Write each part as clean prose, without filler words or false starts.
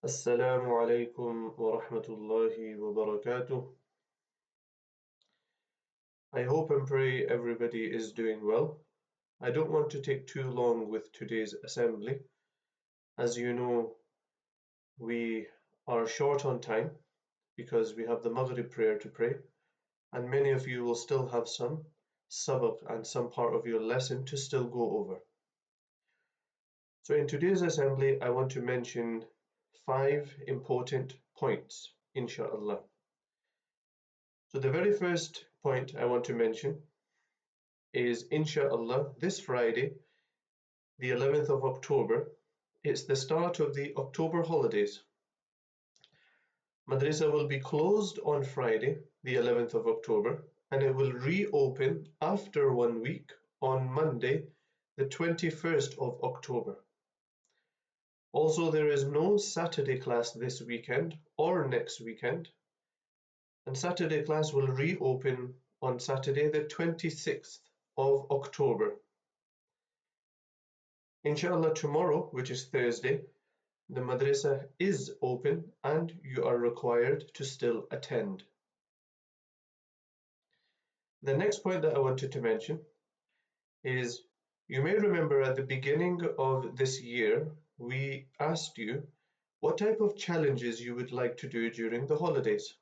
Assalamu alaikum wa rahmatullahi wa barakatuh. I hope and pray everybody is doing well. I don't want to take too long with today's assembly. As you know, we are short on time because we have the Maghrib prayer to pray, and many of you will still have some sabaq and some part of your lesson to still go over. So in today's assembly, I want to mention 5 important points, inshallah. So the very first point I want to mention is, inshallah, this Friday, the 11th of October, it's the start of the October holidays. Madrasa will be closed on Friday, the 11th of October, and it will reopen after 1 week on Monday, the 21st of October. Also, there is no Saturday class this weekend or next weekend, and Saturday class will reopen on Saturday, the 26th of October. Inshallah, tomorrow, which is Thursday, the madrasa is open and you are required to still attend. The next point that I wanted to mention is, you may remember at the beginning of this year, we asked you what type of challenges you would like to do during the holidays.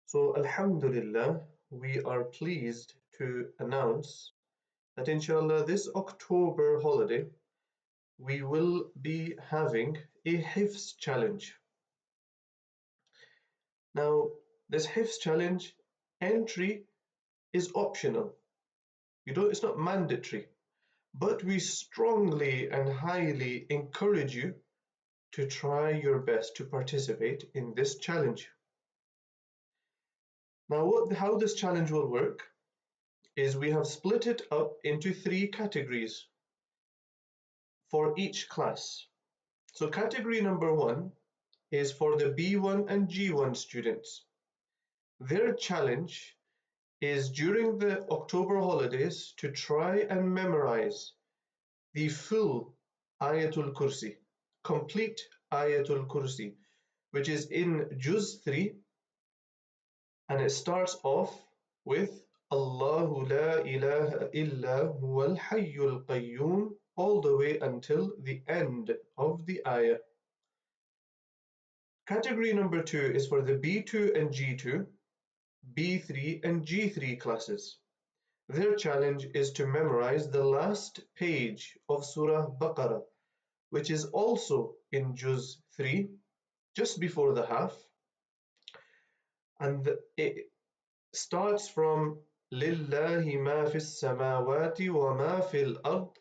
So, Alhamdulillah, we are pleased to announce that inshallah this October holiday we will be having a Hifz challenge. Now, this Hifz challenge entry is optional. It's not mandatory, but we strongly and highly encourage you to try your best to participate in this challenge. Now, how this challenge will work is we have split it up into 3 categories for each class. So category number 1 is for the B1 and G1 students. Their challenge is during the October holidays to try and memorize the full Ayatul Kursi, complete Ayatul Kursi, which is in Juz 3, and it starts off with Allahu la ilaha illa huwal hayyul qayyum all the way until the end of the ayah. Category number 2 is for the B2 and G2, B3 and G3 classes. Their challenge is to memorize the last page of Surah Baqarah, which is also in Juz 3, just before the half, and it starts from لِلَّهِ مَا فِي السَّمَاوَاتِ وَمَا فِي الْأَرْضِ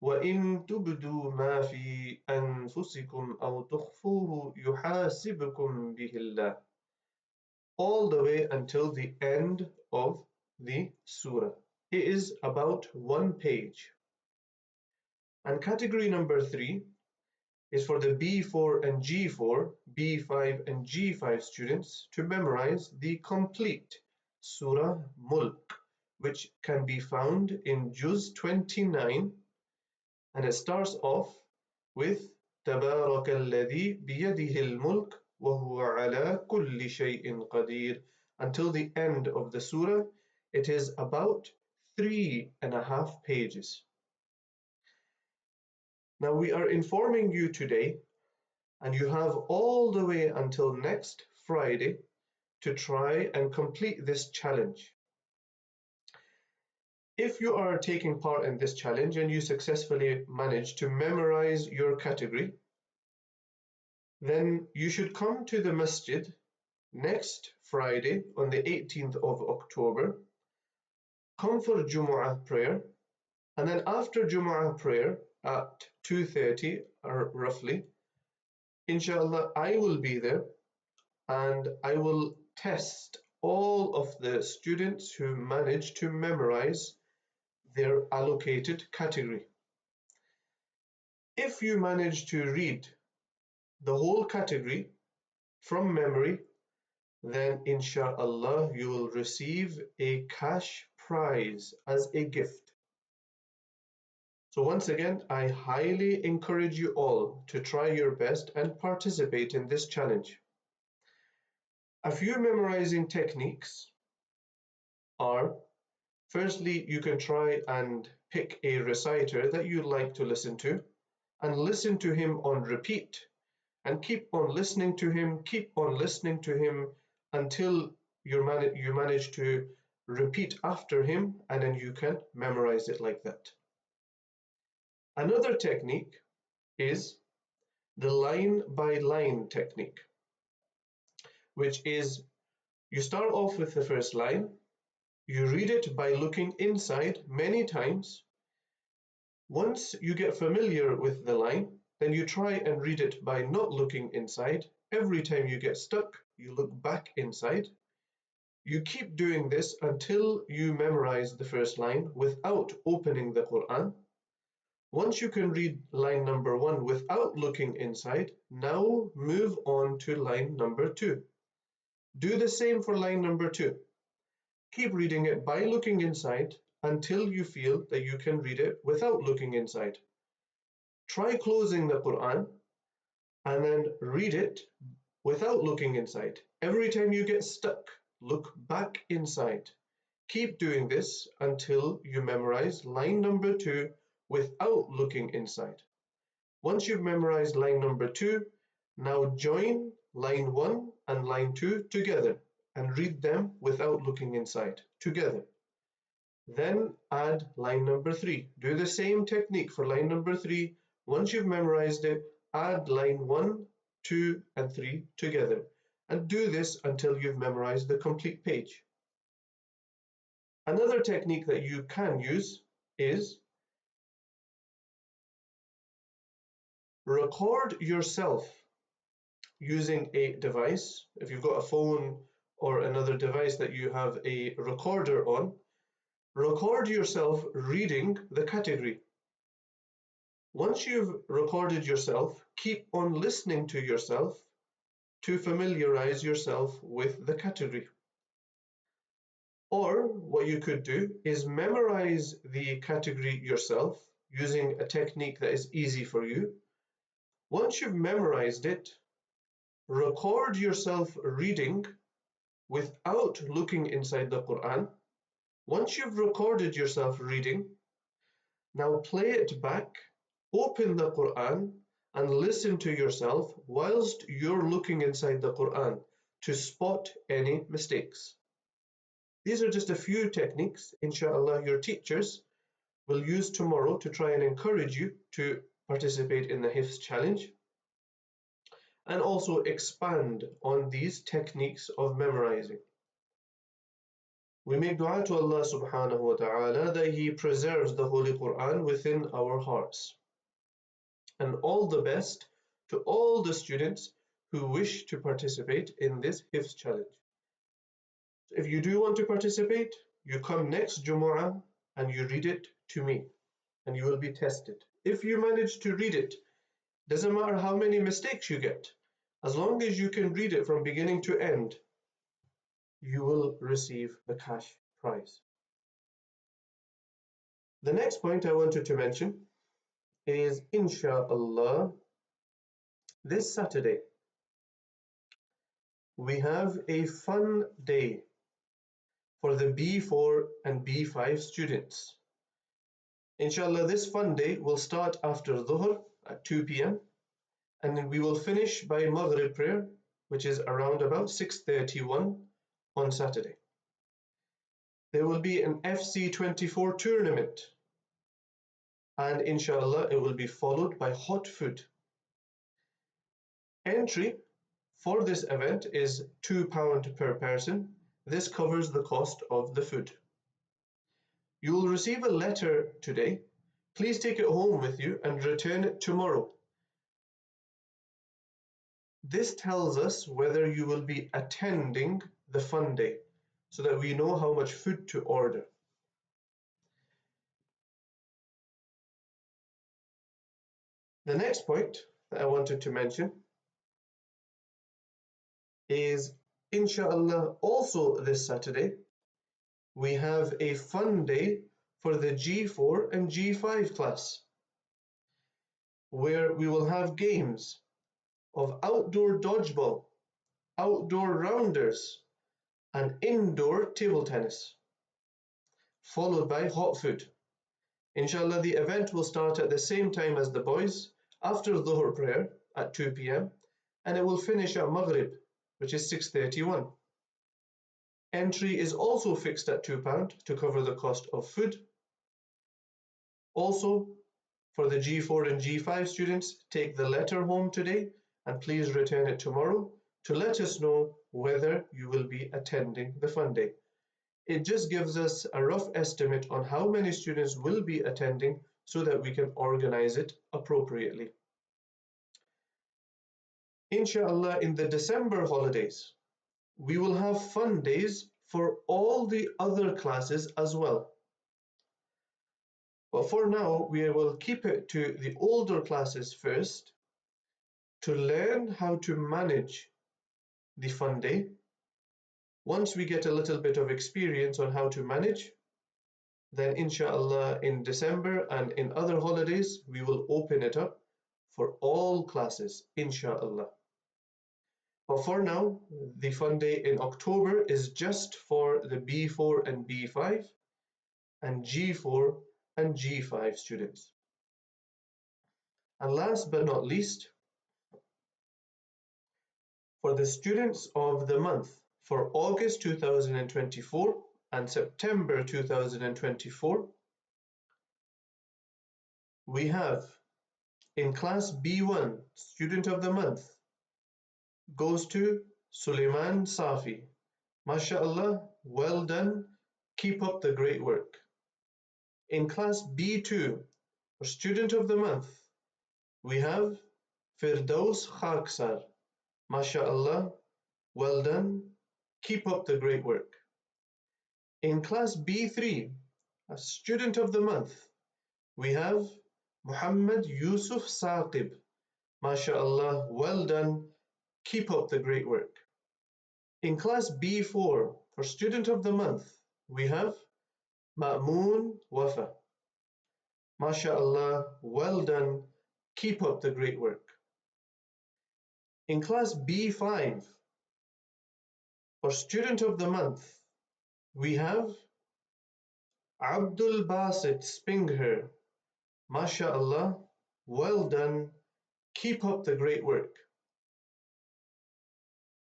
وَإِن تُبْدُوا مَا فِي أَنفُسِكُمْ أَوْ تُخْفُوهُ يُحَاسِبْكُم بِهِ اللَّهُ, all the way until the end of the surah. It is about 1 page. And category number 3 is for the B4 and G4, B5 and G5 students to memorize the complete Surah Mulk, which can be found in Juz 29, and it starts off with تبارك الذي بيده الملك وهو على كل شيء قدير until the end of the surah. It is about 3.5 pages. Now we are informing you today, and you have all the way until next Friday to try and complete this challenge. If you are taking part in this challenge and you successfully manage to memorize your category, then you should come to the masjid next Friday on the 18th of October, come for Jumu'ah prayer, and then after Jumu'ah prayer at 2:30 or roughly, inshallah, I will be there and I will test all of the students who manage to memorize their allocated category. If you manage to read the whole category from memory, then inshallah you will receive a cash prize as a gift. So once again, I highly encourage you all to try your best and participate in this challenge. A few memorizing techniques are, firstly, you can try and pick a reciter that you like to listen to and listen to him on repeat and keep on listening to him until you manage to repeat after him, and then you can memorize it like that. Another technique is the line by line technique, which is you start off with the first line, you read it by looking inside many times. Once you get familiar with the line, then you try and read it by not looking inside. Every time you get stuck, you look back inside. You keep doing this until you memorize the first line without opening the Quran. Once you can read line number 1 without looking inside, now move on to line number 2. Do the same for line number 2. Keep reading it by looking inside until you feel that you can read it without looking inside. Try closing the Quran and then read it without looking inside. Every time you get stuck, look back inside. Keep doing this until you memorize line number 2 without looking inside. Once you've memorized line number 2, now join line 1 and line 2 together and read them without looking inside together. Then add line number 3. Do the same technique for line number 3. Once you've memorized it, add line 1, 2, and 3 together. And do this until you've memorized the complete page. Another technique that you can use is record yourself using a device. If you've got a phone or another device that you have a recorder on, record yourself reading the category. Once you've recorded yourself, keep on listening to yourself to familiarize yourself with the category. Or what you could do is memorize the category yourself using a technique that is easy for you. Once you've memorized it, record yourself reading without looking inside the Quran. Once you've recorded yourself reading, now play it back, open the Quran and listen to yourself whilst you're looking inside the Quran to spot any mistakes. These are just a few techniques, inshallah, your teachers will use tomorrow to try and encourage you to participate in the Hifz challenge and also expand on these techniques of memorizing. We make dua to Allah subhanahu wa ta'ala that He preserves the Holy Quran within our hearts. And all the best to all the students who wish to participate in this Hifz challenge. If you do want to participate, you come next Jumu'ah and you read it to me and you will be tested. If you manage to read it, doesn't matter how many mistakes you get, as long as you can read it from beginning to end, you will receive the cash prize. The next point I wanted to mention is, inshallah, this Saturday we have a fun day for the B4 and B5 students. Inshallah, this fun day will start after Dhuhr at 2 p.m. and then we will finish by Maghrib prayer, which is around about 6:31 on Saturday. There will be an FC24 tournament and inshallah it will be followed by hot food. Entry for this event is £2 per person. This covers the cost of the food. You will receive a letter today. Please take it home with you and return it tomorrow. This tells us whether you will be attending the fun day so that we know how much food to order. The next point that I wanted to mention is, inshallah, also this Saturday, we have a fun day for the G4 and G5 class. where we will have games of outdoor dodgeball, outdoor rounders, and indoor table tennis, followed by hot food. Inshallah, the event will start at the same time as the boys, after Dhuhr prayer at 2 p.m., and it will finish at Maghrib, which is 6:31. Entry is also fixed at £2 to cover the cost of food. Also, for the G4 and G5 students, take the letter home today and please return it tomorrow to let us know whether you will be attending the fun day. It just gives us a rough estimate on how many students will be attending so that we can organize it appropriately. Inshallah, in the December holidays, we will have fun days for all the other classes as well. But for now, we will keep it to the older classes first to learn how to manage the fun day. Once we get a little bit of experience on how to manage, then inshallah in December and in other holidays, we will open it up for all classes, inshallah. But for now, the fun day in October is just for the B4 and B5 and G4 and G5 students. And last but not least, for the students of the month for August 2024 and September 2024, we have in class B1, student of the month goes to Suleiman Safi. MashaAllah, well done, keep up the great work. In class B2, for student of the month, we have Firdaus Khaksar. MashaAllah, well done, keep up the great work. In class B3, a student of the month, we have Muhammad Yusuf Saqib. MashaAllah, well done, keep up the great work. In class B4, for student of the month, we have Ma'moon Wafa. MashaAllah, well done, keep up the great work. In class B5, for student of the month, we have Abdul Basit Spingher. MashaAllah, well done, keep up the great work.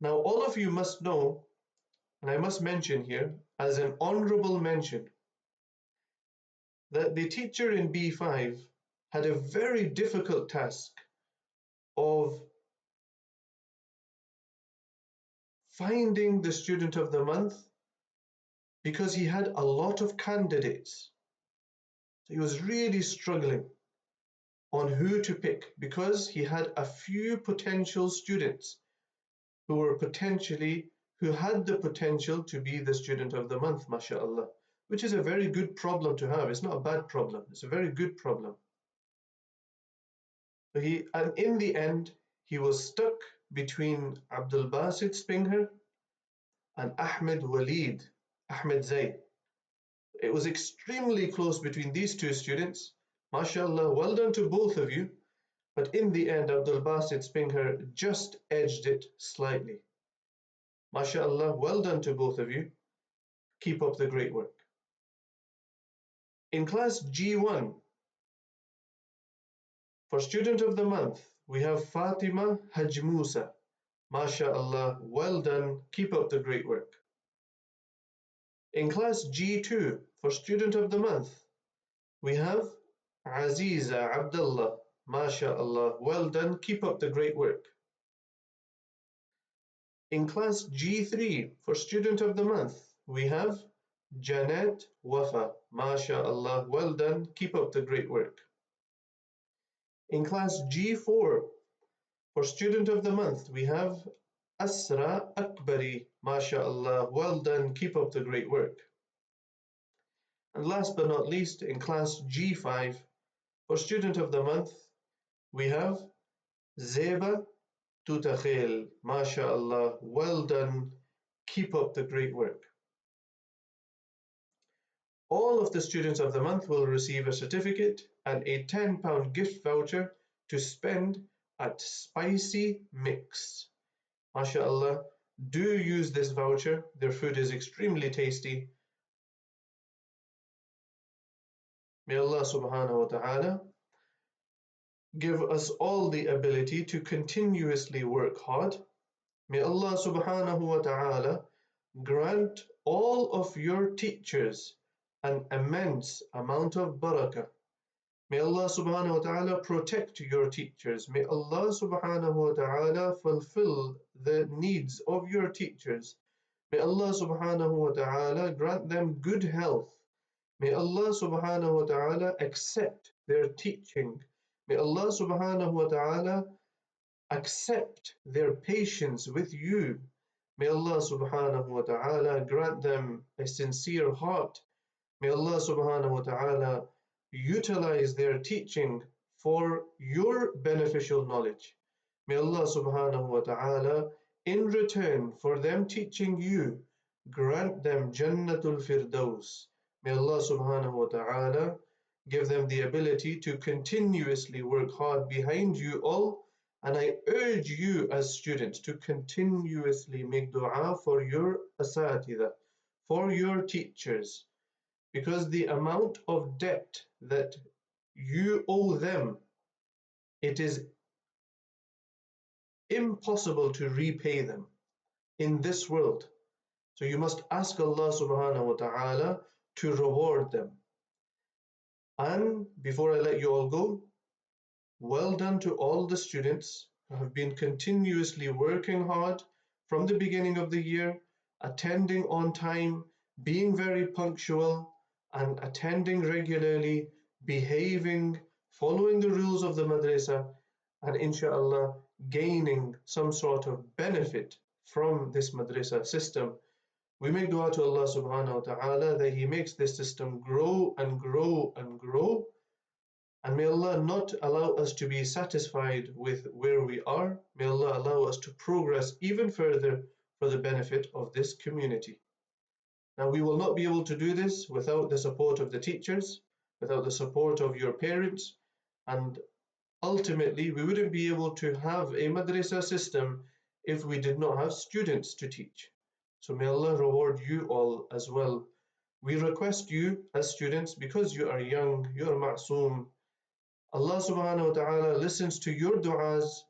Now all of you must know, and I must mention here, as an honorable mention, that the teacher in B5 had a very difficult task of finding the student of the month because he had a lot of candidates. So he was really struggling on who to pick because he had a few potential students who had the potential to be the student of the month, mashallah, which is a very good problem to have. It's not a bad problem, it's a very good problem. And in the end, he was stuck between Abdul Basit Spingher and Ahmed Walid, Ahmed Zay. It was extremely close between these two students. MashaAllah, well done to both of you. But in the end, Abdul Basit Spingher just edged it slightly. MashaAllah, well done to both of you. Keep up the great work. In class G1, for student of the month, we have Fatima Haj Musa. MashaAllah, well done, keep up the great work. In class G2, for student of the month, we have Aziza Abdullah. MashaAllah, well done, keep up the great work. In class G3, for student of the month, we have Janet Wafa. MashaAllah, well done, keep up the great work. In class G4, for student of the month, we have Asra Akbari. MashaAllah, well done, keep up the great work. And last but not least, in class G5, for student of the month, we have Zeba Tutakhil. MashaAllah, well done, keep up the great work. All of the students of the month will receive a certificate and a £10 gift voucher to spend at Spicy Mix. MashaAllah, do use this voucher. Their food is extremely tasty. May Allah subhanahu wa ta'ala give us all the ability to continuously work hard. May Allah subhanahu wa ta'ala grant all of your teachers an immense amount of barakah. May Allah subhanahu wa ta'ala protect your teachers. May Allah subhanahu wa ta'ala fulfill the needs of your teachers. May Allah subhanahu wa ta'ala grant them good health. May Allah subhanahu wa ta'ala accept their teaching. May Allah subhanahu wa ta'ala accept their patience with you. May Allah subhanahu wa ta'ala grant them a sincere heart. May Allah subhanahu wa ta'ala utilize their teaching for your beneficial knowledge. May Allah subhanahu wa ta'ala, in return for them teaching you, grant them Jannatul Firdaus. May Allah subhanahu wa ta'ala give them the ability to continuously work hard behind you all. And I urge you as students to continuously make dua for your asatidha, for your teachers, because the amount of debt that you owe them, it is impossible to repay them in this world. So you must ask Allah subhanahu wa ta'ala to reward them. And before I let you all go, well done to all the students who have been continuously working hard from the beginning of the year, attending on time, being very punctual, and attending regularly, behaving, following the rules of the madrasa, and inshallah gaining some sort of benefit from this madrasa system. We make dua to Allah subhanahu wa ta'ala that He makes this system grow and grow and grow. And may Allah not allow us to be satisfied with where we are. May Allah allow us to progress even further for the benefit of this community. Now, we will not be able to do this without the support of the teachers, without the support of your parents, and ultimately, we wouldn't be able to have a madrasa system if we did not have students to teach. So may Allah reward you all as well. We request you as students, because you are young, you are ma'soom, Allah subhanahu wa ta'ala listens to your du'as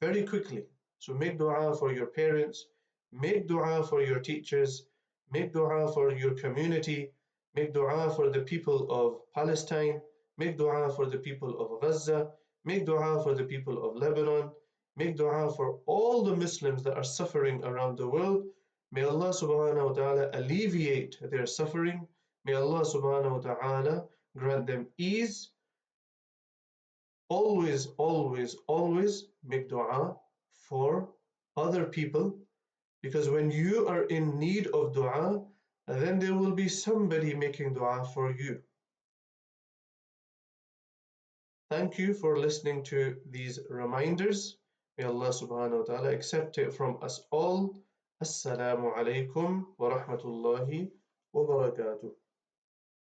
very quickly. So make dua for your parents, make dua for your teachers, make dua for your community, make dua for the people of Palestine, make dua for the people of Gaza, make dua for the people of Lebanon, make dua for all the Muslims that are suffering around the world. May Allah subhanahu wa ta'ala alleviate their suffering. May Allah subhanahu wa ta'ala grant them ease. Always, always, always make dua for other people, because when you are in need of dua, then there will be somebody making dua for you. Thank you for listening to these reminders. May Allah subhanahu wa ta'ala accept it from us all. Assalamu alaikum wa rahmatullahi wa barakatuh.